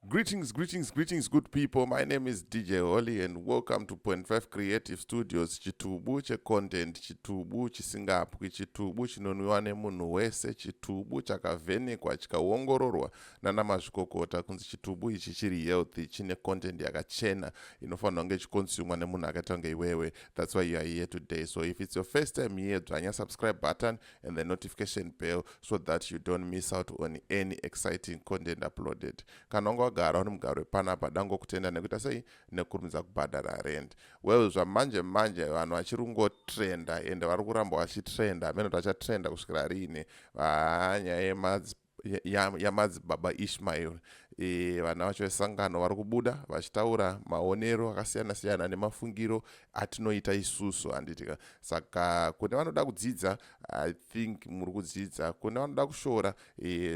Greetings, good people. My name is DJ Holly and welcome to Point 5 Creative Studios. Chitubu che content, chitubu chisingapwi, chitubu chinonwiwa nemunhu wese, chitubu chakavhenekwa chikaongororwa nana mazvikokota kunzi chitubu ichi chiri healthy, chine content yakachena inofanirwa kunge chikonsumwa nemunhu akaita kunge iwewe. That's why you are here today. So if it's your first time here, dzvanya subscribe button and the notification bell so that you don't miss out on any exciting content uploaded. Kana gara mugaro panapa dango kutenda nekuita sei nekurumidza kubhadhara rent. Well, zvamanje manje vanhu vachirungo trenda ende vari kuramba vachitrenda amene tachatrenda kusvikira rini nyaya yaMadzibaba Ishmael vana vacho vesangano vari kubuda vachitaura maonero akasiyana siyana nemafungiro atinoita isusu handitika. Saka kune vanoda kudzidza, I think muri kudzidza. Kune vanoda kushora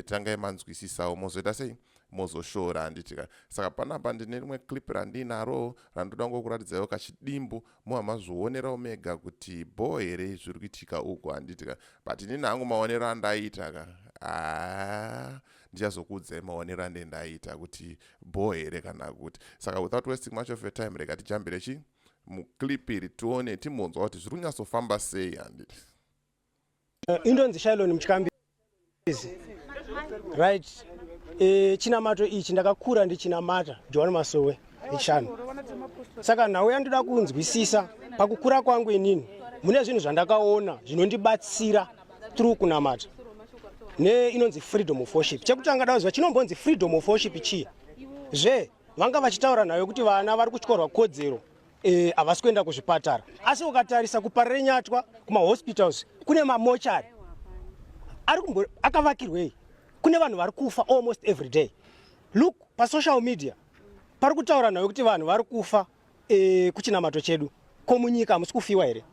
tangai manzwisisawo mozoita sei mozoshora handitika. Saka panapa ndine rimwe clip randinaro randoda ngokuratidzawo kachidimbu muhamazvionerawo mega kuti bho here zviri kuitika uko handitika. But inini hangu maonero andaita ka ndichazokuudzai maonero andaita kuti bho here kana kuti. Saka without wasting much of your time rega tijambire muclip iri tione timonzwa kuti zviri kunyatsofamba sei handiti. Indonzi Shailoni Muchikambizi. Right. Chinamato ichi ndakakura ndichinamata John Masowe echano. Saka nawe yandoda kunzwisisa pakukura kwangu inini mune zvinhu zvandakaona zvinondibatsira through kunamata. Ne inonzi freedom of worship. Chekutanga ndazwa chinombonzi freedom of worship chi. Vanga vachitaura nayo kuti vana vari kuchikora kodzero havasi kuenda kuzvipatara. Asi ukatarisa kuparenyatwa kuma hospitals kune mamochari. Akavakirwei. Kune vanhu vari kufa almost every day. Look pa social media pari kutaura nayo kuti vanhu vari kufa kuchinamato chedu komunyika musi kufiwa here.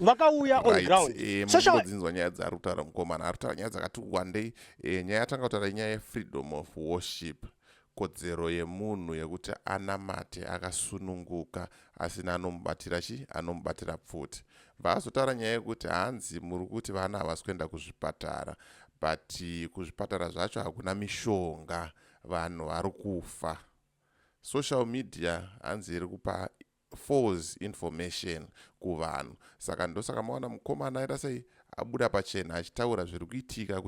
Vakauya on ground. Social dzinzwa nyaya dzari kutaura mukomana ari kutaura nyaya dzakati wandei. Nyaya yatanga kutaura nyaya yefreedom of worship, kodzero yemunhu yekuti anamate akasununguka asina anomubatira anomubatira pfuti. Vazotaura nyaya yekuti hanzi muri kuti vana havasi kuenda kuzvipatara, but kuzvipatara zvacho hakuna mishonga, vanhu vari kufa. Social media hanzi iri kupa false information kuvanhu. Saka ndosaka maona mukomana aita sei abuda pachena achitaura zviri kuitika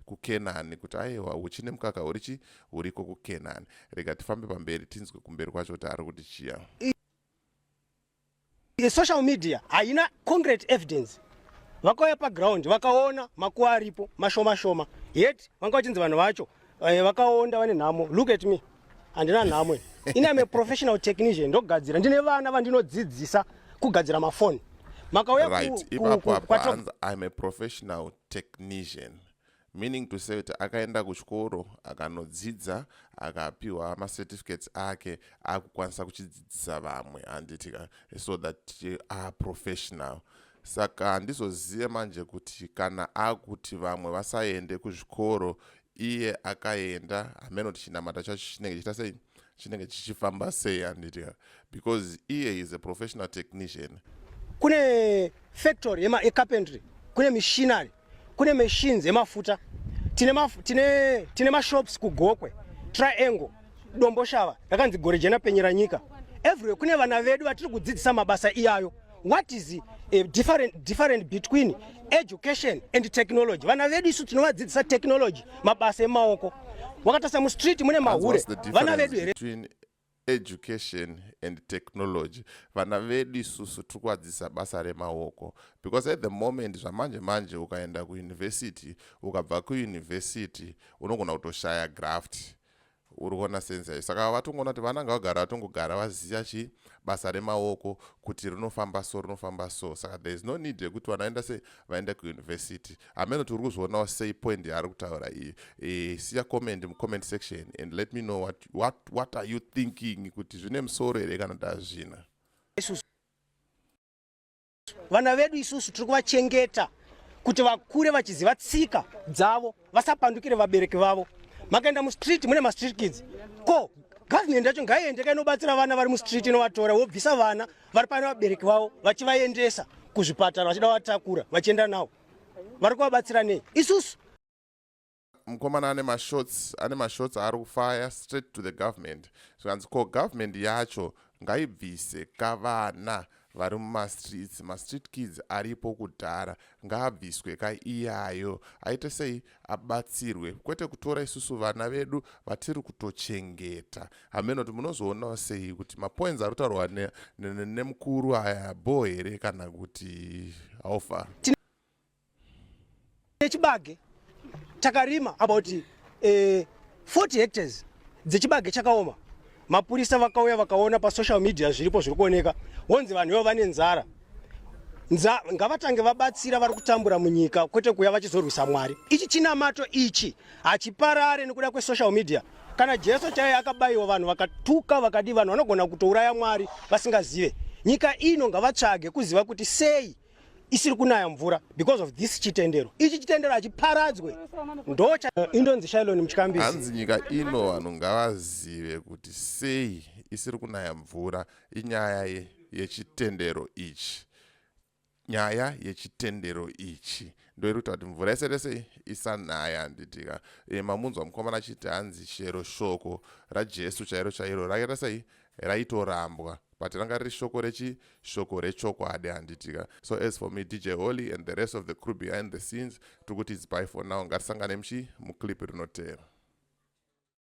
kuKenani kuti aiwa uchine mukaka uriko kuKenani. Rega tifambe pamberi tinzwe kumberi kwacho kuti ari kuti chiya. Social media haina concrete evidence. Vakauya paground vakaona makuwa aripo mashoma shoma. Yet vanga vachinzi vanhu vacho vakaonda vane nhamo. Look at me. Handina nhamo. I'm a professional technician. Ndogadzira ndine vana vandinodzidzisa kugadzira mafoni. Makauya ku I'm a professional technician. Meaning to say that akaenda kuchikoro akanodzidza akapiwa certificates ake akukwanisa kuchidzidzisa vamwe handitika, so that are professional. Saka handizozive manje kuti kana akuti vamwe vasaende kuzvikoro iye akaenda hameno kuti chinamata chacho chinenge chiita sei chinenge chichifamba sei handitika, because iye is a professional technician. Kune factory yecarpentry, kune machinery, kune machines emafuta, tine mashops kugokwe, Triangle, Domboshava, rakanzi Gorejena Penyera nyika. Everywhere kune vana vedu vatiri kudzidzisa mabasa iyayo. What is the different between education and technology? Vana vedu isu tinovadzidzisa technology, mabasa emaoko. Wakatasa mu street mune mahure. Vana vedu between education and technology. Vana vedu isusu tikuvadzidzisa basa remaoko. Because at the moment zvamanje ukaenda kuuniversity, ukabva kuuniversity unogona kutoshaya graft. Urikuona sense. Saka vatongona kuti vana ngavagara vatongogara vaziya basa remaoko kuti rinofamba so. Saka there is no need yekuti vanaenda sei vaenda kuuniversity. Ameno tiri kuzoonawo sei point yaari kutaura iyi. Siya comment mucomment section and let me know what are you thinking kuti zvine musoro here kana ndazvina. Vana vedu isusu tiri kuvachengeta kuti vakure vachiziva tsika dzavo vasapandukire vabereki vavo. Makaenda mu street mune ma street kids. Ko government yacho ngaiende kainobatsira vana vari mu street inovatora wobvisa vana vari pane vabereki vavo vachivaendesa kuzvipatara vachida vatakura vachienda nawo. Vari kuvabatsira nei? Isusu mukomana ane mashots ari kufire straight to the government. Zvikanzi ko government yacho ngaibvise kavana vari mumastreets, ma-street kids aripo kudhara ngaabviswe kaiyayo, aite sei abatsirwe, kwete kutora isusu vana vedu vatiri kutochengeta. Hameno kuti munozoonawo sei kuti mapoints ari kutaurwa nemukuru aya bo here kana kuti aufa chibage takarima about 40 hectares dzechibage chakaoma. Mapurisa vakauya vakaona pa social media zviripo zviri kuoneka, wonzi vanhu ivo vane nzara. Ngavatange vabatsira vari kutambura munyika, kwete kuya vachizorwisa Mwari. Ichi chinamato ichi hachiparare nekuda kwesocial media. Kana Jesu chaiye akabayiwa vanhu vakatuka vakadi vanhu vanogona kutouraya Mwari vasingazive. Nyika ino ngavatsvage kuziva kuti sei isiri kunaya mvura because of this chitendero. Ichi chitendero hachiparadzwe. Ndocha indonzi Ishmael Ine Musoro. Hanzi nyika ino vanhu ngavazive kuti sei isiri kunaya mvura inyaya yechitendero ichi. Nyaya yechitendero ichi ndoirikuita kuti mvura yese isanaya. Nditika mamunzwa mukomana achiti hanzi shero shoko raJesu chairo rakaita sei raitorambwa, but ranga riri shoko rechokwadi handitika. So as for me, DJ Holly and the rest of the crew behind the scenes, tukuti it's bye for now. Ngatisangane muclip rinotevera.